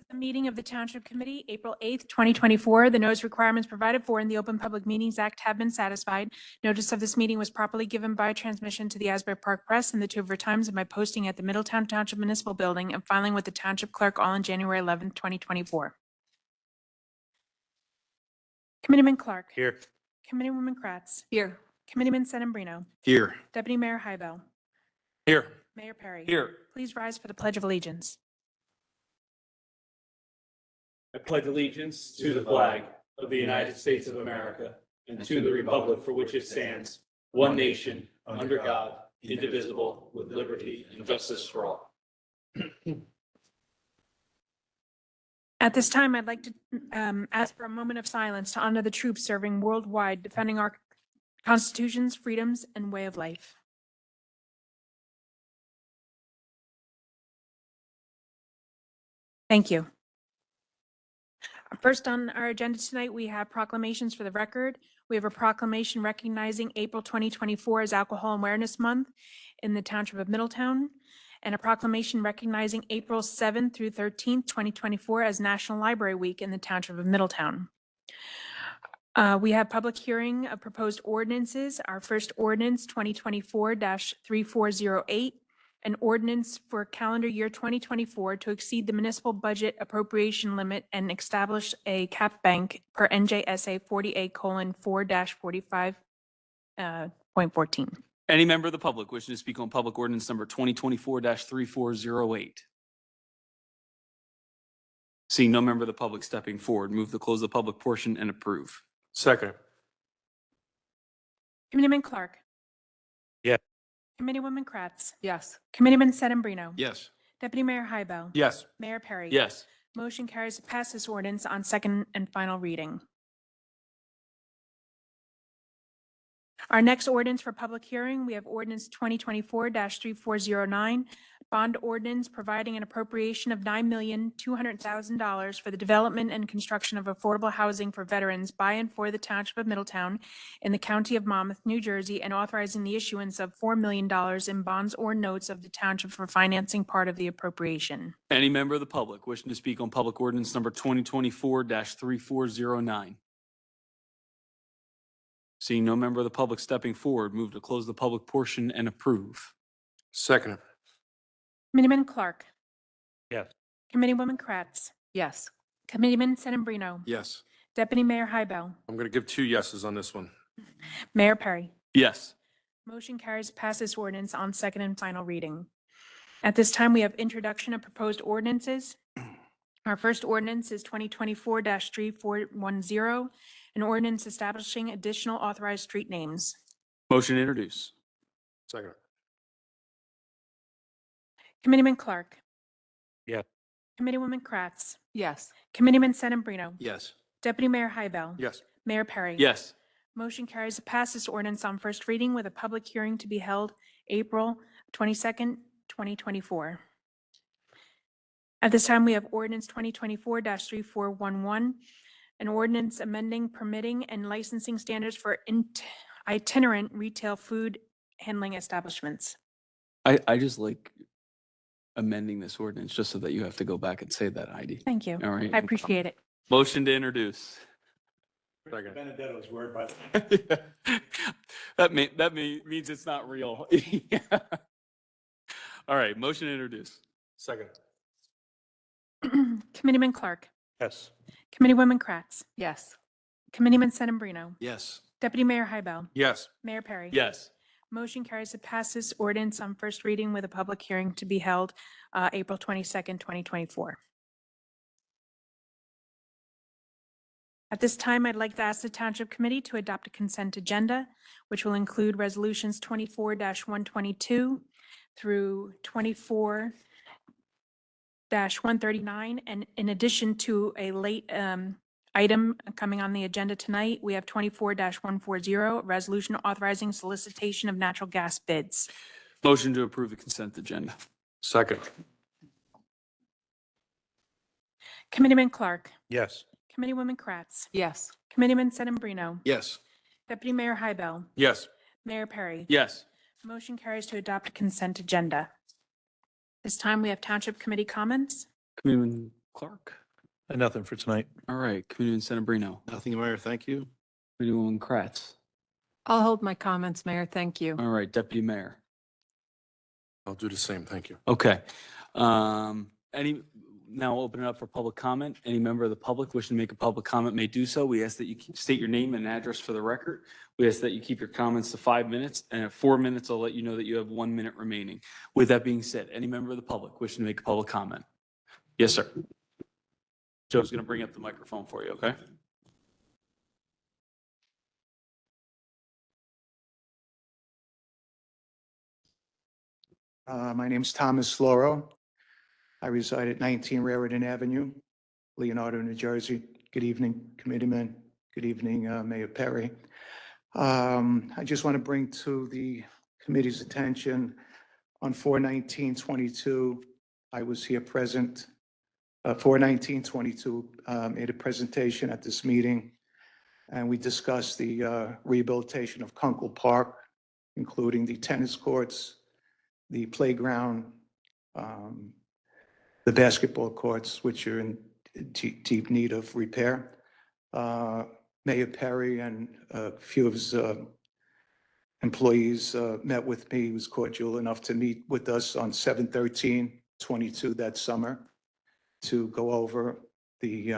The meeting of the Township Committee, April 8th, 2024. The notice requirements provided for in the Open Public Meetings Act have been satisfied. Notice of this meeting was properly given by transmission to the Asbury Park Press and the Two River Times and by posting at the Middletown Township Municipal Building and filing with the Township Clerk all on January 11th, 2024. Committeeman Clark. Here. Committeewoman Kratz. Here. Committeeman Sedembrino. Here. Deputy Mayor Hybel. Here. Mayor Perry. Here. Please rise for the Pledge of Allegiance. I pledge allegiance to the flag of the United States of America and to the republic for which it stands, one nation, under God, indivisible, with liberty and justice for all. At this time, I'd like to ask for a moment of silence to honor the troops serving worldwide, defending our constitutions, freedoms, and way of life. Thank you. First on our agenda tonight, we have proclamations for the record. We have a proclamation recognizing April 2024 as Alcohol Awareness Month in the Township of Middletown, and a proclamation recognizing April 7th through 13th, 2024 as National Library Week in the Township of Middletown. We have public hearing of proposed ordinances. Our first ordinance, 2024-3408, an ordinance for calendar year 2024 to exceed the municipal budget appropriation limit and establish a cap bank per NJSA 48:4-45.14. Any member of the public wishing to speak on public ordinance number 2024-3408? Seeing no member of the public stepping forward, move to close the public portion and approve. Second. Committeeman Clark. Yes. Committeewoman Kratz. Yes. Committeeman Sedembrino. Yes. Deputy Mayor Hybel. Yes. Mayor Perry. Yes. Motion carries to pass this ordinance on second and final reading. Our next ordinance for public hearing, we have ordinance 2024-3409, bond ordinance providing an appropriation of $9,200,000 for the development and construction of affordable housing for veterans by and for the Township of Middletown in the County of Monmouth, New Jersey, and authorizing the issuance of $4 million in bonds or notes of the township for financing part of the appropriation. Any member of the public wishing to speak on public ordinance number 2024-3409? Seeing no member of the public stepping forward, move to close the public portion and approve. Second. Committeeman Clark. Yes. Committeewoman Kratz. Yes. Committeeman Sedembrino. Yes. Deputy Mayor Hybel. I'm going to give 2 yeses on this one. Mayor Perry. Yes. Motion carries to pass this ordinance on second and final reading. At this time, we have introduction of proposed ordinances. Our first ordinance is 2024-3410, an ordinance establishing additional authorized street names. Motion to introduce. Second. Committeeman Clark. Yes. Committeewoman Kratz. Yes. Committeeman Sedembrino. Yes. Deputy Mayor Hybel. Yes. Mayor Perry. Yes. Motion carries to pass this ordinance on first reading with a public hearing to be held April 22nd, 2024. At this time, we have ordinance 2024-3411, an ordinance amending, permitting, and licensing standards for itinerant retail food handling establishments. I just like amending this ordinance just so that you have to go back and say that, Heidi. Thank you. All right. I appreciate it. Motion to introduce. Second. Benedetto's word, by the way. That means it's not real. Yeah. All right, motion to introduce. Second. Committeeman Clark. Yes. Committeewoman Kratz. Yes. Committeeman Sedembrino. Yes. Deputy Mayor Hybel. Yes. Mayor Perry. Yes. Motion carries to pass this ordinance on first reading with a public hearing to be held April 22nd, 2024. At this time, I'd like to ask the Township Committee to adopt a consent agenda, which will include resolutions 24-122 through 24-139. And in addition to a late item coming on the agenda tonight, we have 24-140, a resolution authorizing solicitation of natural gas bids. Motion to approve the consent agenda. Second. Committeeman Clark. Yes. Committeewoman Kratz. Yes. Committeeman Sedembrino. Yes. Deputy Mayor Hybel. Yes. Mayor Perry. Yes. Motion carries to adopt a consent agenda. This time we have Township Committee comments. Committeeman Clark. Nothing for tonight. All right, Committeeman Senabrino, Nothing, Mayor, thank you. Committeewoman Kratz. I'll hold my comments, Mayor. Thank you. All right, Deputy Mayor. I'll do the same, thank you. Okay. Now I'll open it up for public comment. Any member of the public wishing to make a public comment may do so. We ask that you state your name and address for the record. We ask that you keep your comments to 5 minutes, and at 4 minutes, I'll let you know that you have 1 minute remaining. With that being said, any member of the public wishing to make a public comment? Yes, sir. Joe's going to bring up the microphone for you, okay? My name's Thomas Lauro. I reside at 19 Raritan Avenue, Leonardo, New Jersey. Good evening, committeemen. Good evening, Mayor Perry. I just want to bring to the committee's attention on 4/19/22, I was here present. 4/19/22 made a presentation at this meeting, and we discussed the rehabilitation of Kunkel Park, including the tennis courts, the playground, the basketball courts, which are in deep need of repair. Mayor Perry and a few of his employees met with me. He was cordial enough to meet with us on 7/13/22 that summer to go over the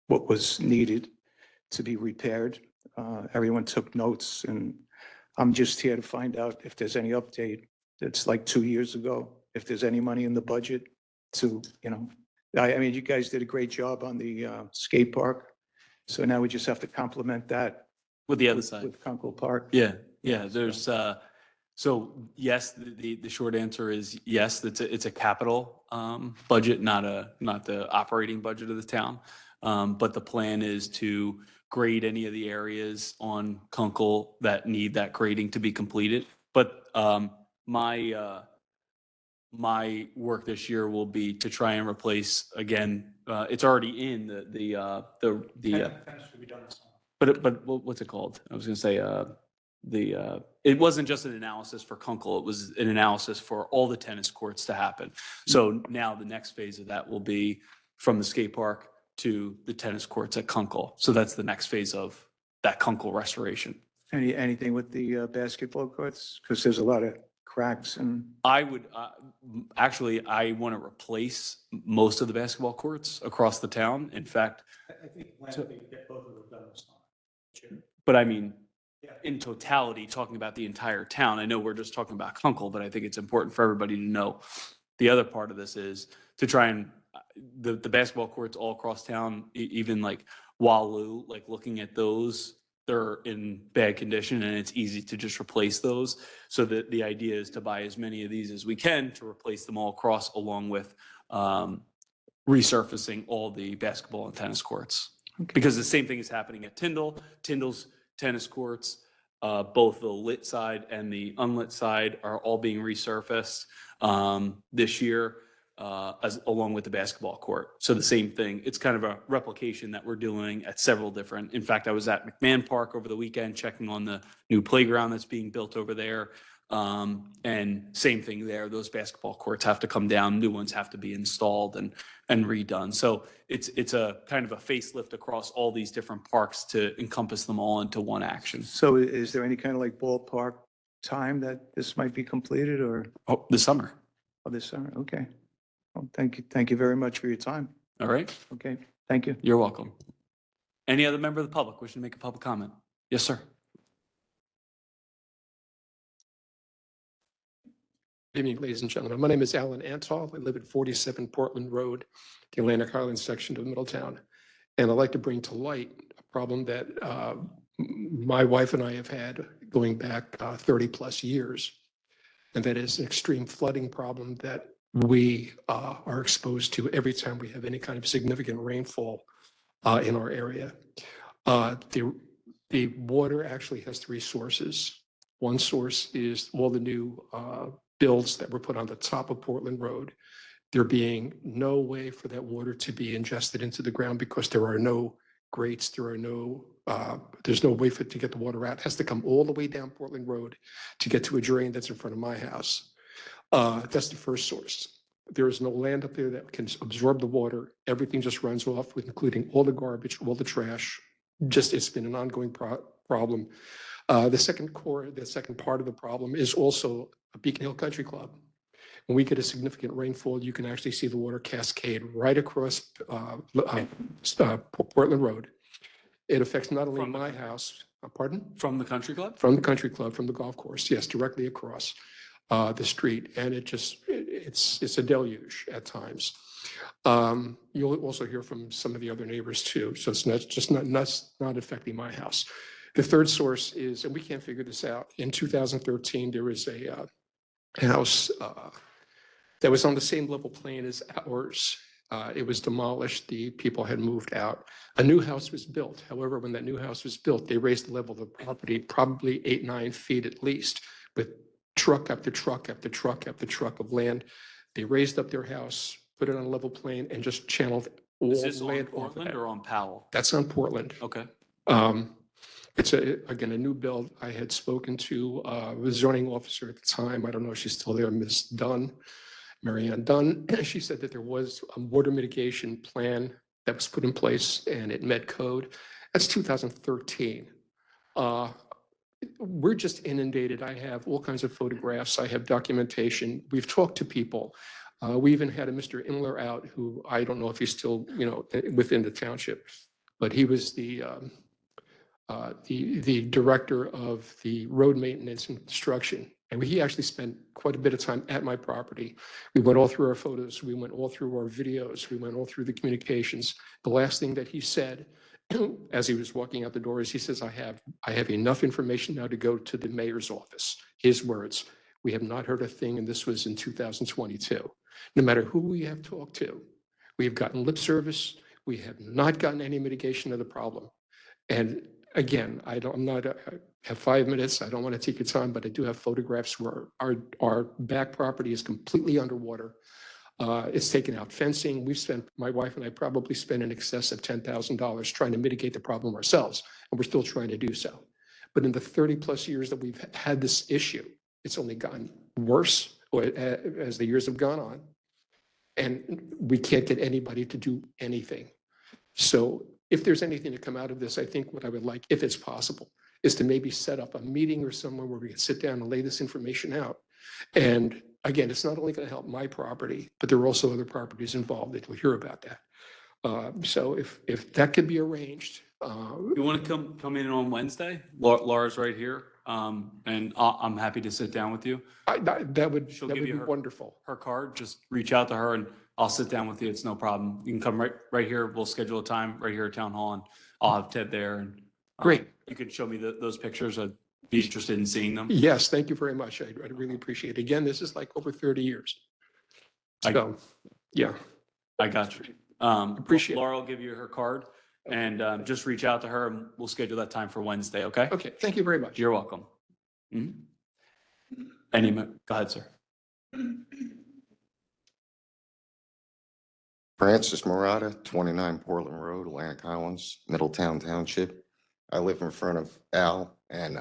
what was needed to be repaired. Everyone took notes, and I'm just here to find out if there's any update. It's like 2 years ago, if there's any money in the budget to, I mean, you guys did a great job on the skate park. So now we just have to complement that. With the other side. With Kunkel Park. Yeah, there's, so yes, the short answer is yes, it's a capital budget, not the operating budget of the town. But the plan is to grade any of the areas on Kunkel that need that grading to be completed. But my work this year will be to try and replace, again, it's already in but what's it called? I was gonna say, it wasn't just an analysis for Kunkel, it was an analysis for all the tennis courts to happen. So now the next phase of that will be from the skate park to the tennis courts at Kunkel. So that's the next phase of that Kunkel restoration. Anything with the basketball courts? Because there's a lot of cracks and. I would, actually, I want to replace most of the basketball courts across the town. In fact, I think plan to get both of them done this summer. but I mean, in totality, talking about the entire town, I know we're just talking about Kunkel, but I think it's important for everybody to know. The other part of this is to try and, the basketball courts all across town, even like Wallu, like looking at those, they're in bad condition and it's easy to just replace those. So the idea is to buy as many of these as we can to replace them all across, along with resurfacing all the basketball and tennis courts. Okay. Because the same thing is happening at Tyndall. Tyndall's tennis courts, both the lit side and the unlit side, are all being resurfaced this year, along with the basketball court. So the same thing, it's kind of a replication that we're doing at several different. In fact, I was at McMahon Park over the weekend checking on the new playground that's being built over there. And same thing there, those basketball courts have to come down, new ones have to be installed and redone. So it's a kind of a facelift across all these different parks to encompass them all into one action. So is there any kind of like ballpark time that this might be completed, or Oh, this summer. this summer? Okay. Well, thank you very much for your time. All right. Okay, thank you. You're welcome. Any other member of the public wishing to make a public comment? Yes, sir. Good evening, ladies and gentlemen. My name is Alan Antall. I live at 47 Portland Road, the Atlantic Highlands section of Middletown. And I'd like to bring to light a problem that my wife and I have had going back 30 plus years. And that is an extreme flooding problem that we are exposed to every time we have any kind of significant rainfall in our area. The water actually has three sources. One source is all the new builds that were put on the top of Portland Road. There being no way for that water to be ingested into the ground because there are no grates, there's no way for it to get the water out. It has to come all the way down Portland Road to get to a drain that's in front of my house. That's the first source. There is no land up there that can absorb the water. Everything just runs off, with including all the garbage, all the trash. Just, it's been an ongoing problem. The second part of the problem is also a Beacon Hill Country Club. When we get a significant rainfall, you can actually see the water cascade right across Portland Road. It affects not only From the my country. house, pardon? From the country club? From the country club, from the golf course, yes, directly across the street. And it's a deluge at times. You'll also hear from some of the other neighbors too. So it's not affecting my house. The third source is, and we can't figure this out, in 2013, there was a house that was on the same level plane as ours. It was demolished. The people had moved out. A new house was built. However, when that new house was built, they raised the level of the property probably 8-9 feet at least, with truck after truck after truck after truck of land. They raised up their house, put it on a level plane, and just channeled all Is the this on land off of Portland that. or on Powell? That's on Portland. Okay. It's again, a new build. I had spoken to the zoning officer at the time. I don't know if she's still there, Ms. Dunn, Marianne Dunn. She said that there was a water mitigation plan that was put in place and it met code. That's 2013. We're just inundated. I have all kinds of photographs. I have documentation. We've talked to people. We even had a Mr. Imler out, who I don't know if he's still, within the township, but he was the director of the road maintenance and construction. And he actually spent quite a bit of time at my property. We went all through our photos. We went all through our videos. We went all through the communications. The last thing that he said as he was walking out the door is, he says, I have enough information now to go to the mayor's office. His words, we have not heard a thing, and this was in 2022. No matter who we have talked to, we have gotten lip service. We have not gotten any mitigation of the problem. And again, I have 5 minutes. I don't want to take your time, but I do have photographs where our back property is completely underwater. It's taken out fencing. My wife and I probably spent in excess of $10,000 trying to mitigate the problem ourselves, and we're still trying to do so. But in the 30+ years that we've had this issue, it's only gotten worse as the years have gone on, and we can't get anybody to do anything. So if there's anything to come out of this, I think what I would like, if it's possible, is to maybe set up a meeting or somewhere where we can sit down and lay this information out. And again, it's not only going to help my property, but there are also other properties involved that we'll hear about that. So if that could be arranged. You want to come in on Wednesday? Laura's right here. And I'm happy to sit down with you. That would She'll be give you wonderful. her card. Just reach out to her and I'll sit down with you. It's no problem. You can come right here. We'll schedule a time right here at Town Hall, and I'll have Ted there. And Great. You can show me those pictures. I'd be interested in seeing them. Yes, thank you very much. I'd really appreciate it. Again, this is like over 30 years. So, yeah. I got you. Appreciate it. Laura will give you her card, and just reach out to her and we'll schedule that time for Wednesday. Okay? Okay, thank you very much. You're welcome. Go ahead, sir. Francis Murata, 29 Portland Road, Atlantic Highlands, Middletown Township. I live in front of Al, and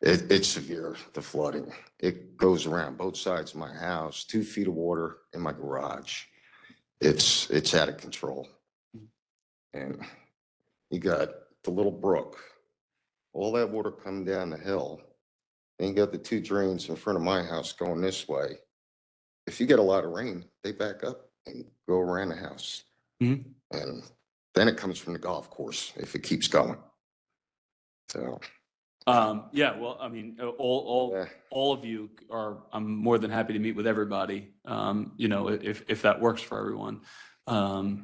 it's severe, the flooding. It goes around both sides of my house, 2 feet of water in my garage. It's out of control. And you got the little brook, all that water coming down the hill. Then you got the 2 drains in front of my house going this way. If you get a lot of rain, they back up and go around the house. Mm-hmm. And then it comes from the golf course if it keeps going. So. Yeah, well, I mean, all of you are, I'm more than happy to meet with everybody, if that works for everyone.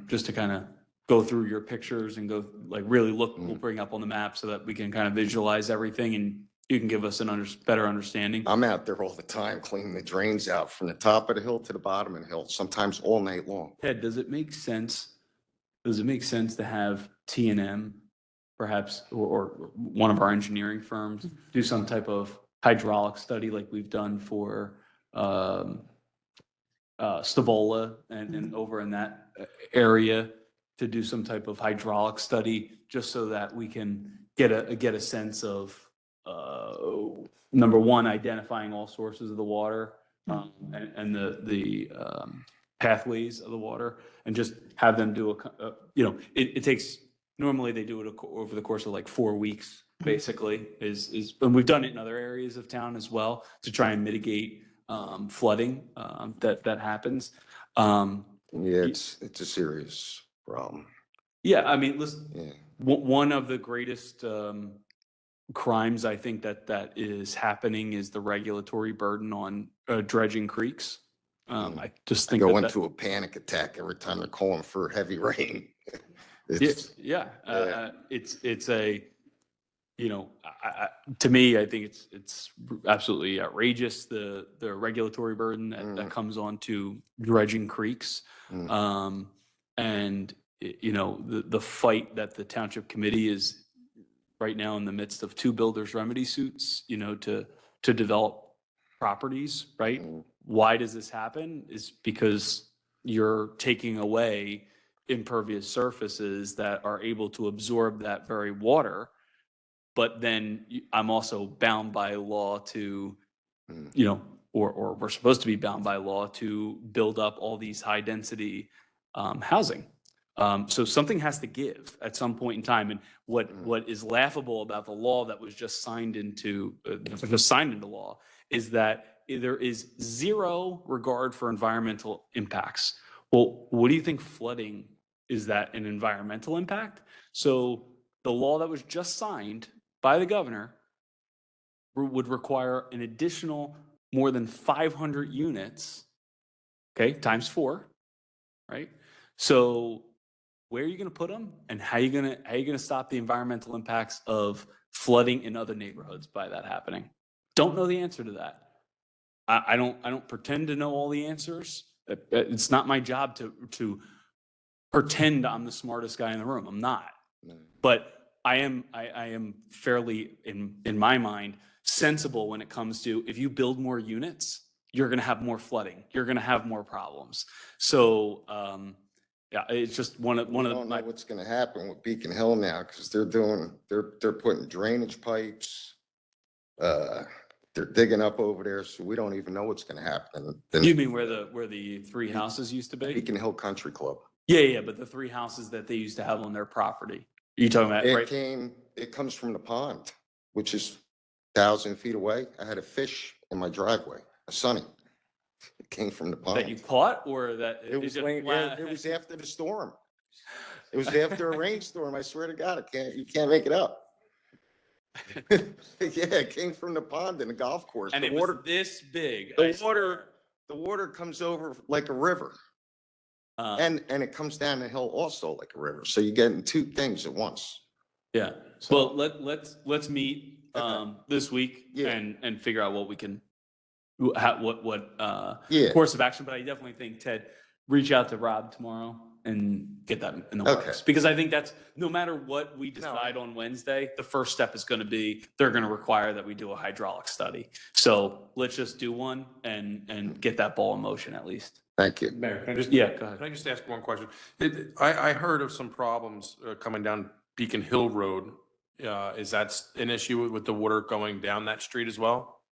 Just to kind of go through your pictures and go really look, we'll bring up on the map so that we can kind of visualize everything and you can give us an better understanding. I'm out there all the time cleaning the drains out from the top of the hill to the bottom of the hill, sometimes all night long. Ted, does it make sense to have T&M perhaps, or one of our engineering firms do some type of hydraulic study like we've done for Stavola and over in that area, to do some type of hydraulic study just so that we can get a sense of number one, identifying all sources of the water, and the pathways of the water, and just have them do it takes, normally they do it over the course of like 4 weeks, basically, and we've done it in other areas of town as well to try and mitigate flooding that happens. Yeah, it's a serious problem. Yeah, I mean, listen, Yeah. one of the greatest crimes I think that is happening is the regulatory burden on dredging creeks. I just I think go that into a panic attack every time they're calling for heavy rain. yeah, It's, yeah, yeah. it's a, to me, I think it's absolutely outrageous, the regulatory burden that comes onto dredging creeks. Mm. And, the fight that the township committee is right now in the midst of 2 builders remedy suits, to develop properties, right? Mm. Why does this happen? Is because you're taking away impervious surfaces that are able to absorb that very water. But then I'm also bound by law to, Mm. or we're supposed to be bound by law to build up all these high density housing. So something has to give at some point in time. And what is laughable about the law that was just signed into law is that there is zero regard for environmental impacts. Well, what do you think flooding is? That an environmental impact? So the law that was just signed by the governor would require an additional more than 500 units, okay, times 4, right? So where are you going to put them, and how are you going to stop the environmental impacts of flooding in other neighborhoods by that happening? Don't know the answer to that. I don't pretend to know all the answers. It's not my job to pretend I'm the smartest guy in the room. I'm not. But I am fairly, in my mind, sensible when it comes to, if you build more units, you're going to have more flooding. You're going to have more problems. So, yeah, it's just one of I don't know what's going to happen with Beacon Hill now, because they're putting drainage pipes. They're digging up over there, so we don't even know what's going to happen. You mean where the 3 houses used to be? Beacon Hill Country Club. Yeah, but the 3 houses that they used to have on their property. Are you talking about, right? It comes from the pond, which is 1,000 feet away. I had a fish in my driveway, a sunny. It came from the pond. That you caught, or that? It was it was after the storm. It was after a rainstorm. I swear to God, you can't make it up. Yeah, it came from the pond in the golf course. And The it water, was this big. the water comes over like a river, and it comes down the hill also like a river. So you're getting 2 things at once. Yeah. So- Well, let's meet this week Yeah. and figure out what we can, what Yeah. course of action. But I definitely think, Ted, reach out to Rob tomorrow and get that in the works. Okay. Because I think that's, no matter what we decide on Wednesday, the first step is going to be, they're going to require that we do a hydraulic study. So let's just do one and get that ball in motion at least. Thank you. Mayor, can I just? Yeah, go ahead. Can I just ask one question? I heard of some problems coming down Beacon Hill Road. Is that an issue with the water going down that street as well?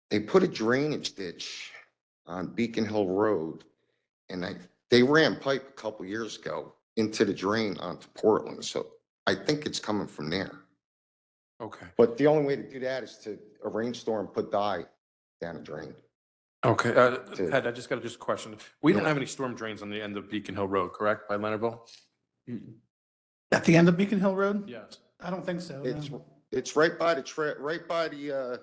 They put a drainage ditch on Beacon Hill Road, and they ran pipe a couple years ago into the drain onto Portland. So I think it's coming from there. Okay. But the only way to do that is to a rainstorm, put dye down the drain. Okay. Ted, I just got a question. We don't have any storm drains on the end of Beacon Hill Road, correct, by Leonardville? At the end of Beacon Hill Road? Yes. I don't think so. no. It's right by the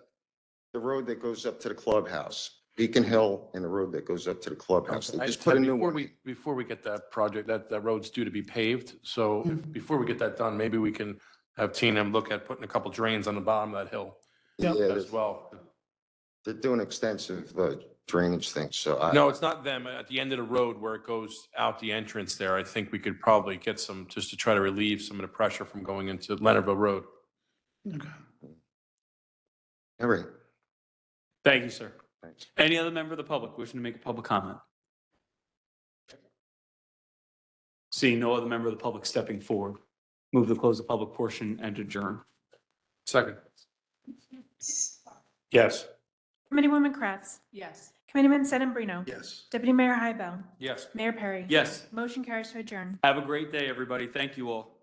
road that goes up to the clubhouse. Beacon Hill and the road that goes up to the clubhouse. They just put a new one. Before we get that project, that road's due to be paved. So before we get that done, maybe we can have Tina look at putting a couple drains on the bottom of that hill Yeah. Yeah, as well. they're doing extensive drainage things, so No, it's not them. At the end of the road where it goes out the entrance there, I think we could probably get some, just to try to relieve some of the pressure from going into Leonardville Road. Okay. all right. Thank you, sir. Thanks. Any other member of the public wishing to make a public comment? Seeing no other member of the public stepping forward, move to close the public portion and adjourn. Second. Yes. Committeewoman Kratz, Yes. Committeeman Sedambrino. Yes. Deputy Mayor Hybel. Yes. Mayor Perry. Yes. Motion carries to adjourn. Have a great day, everybody. Thank you all.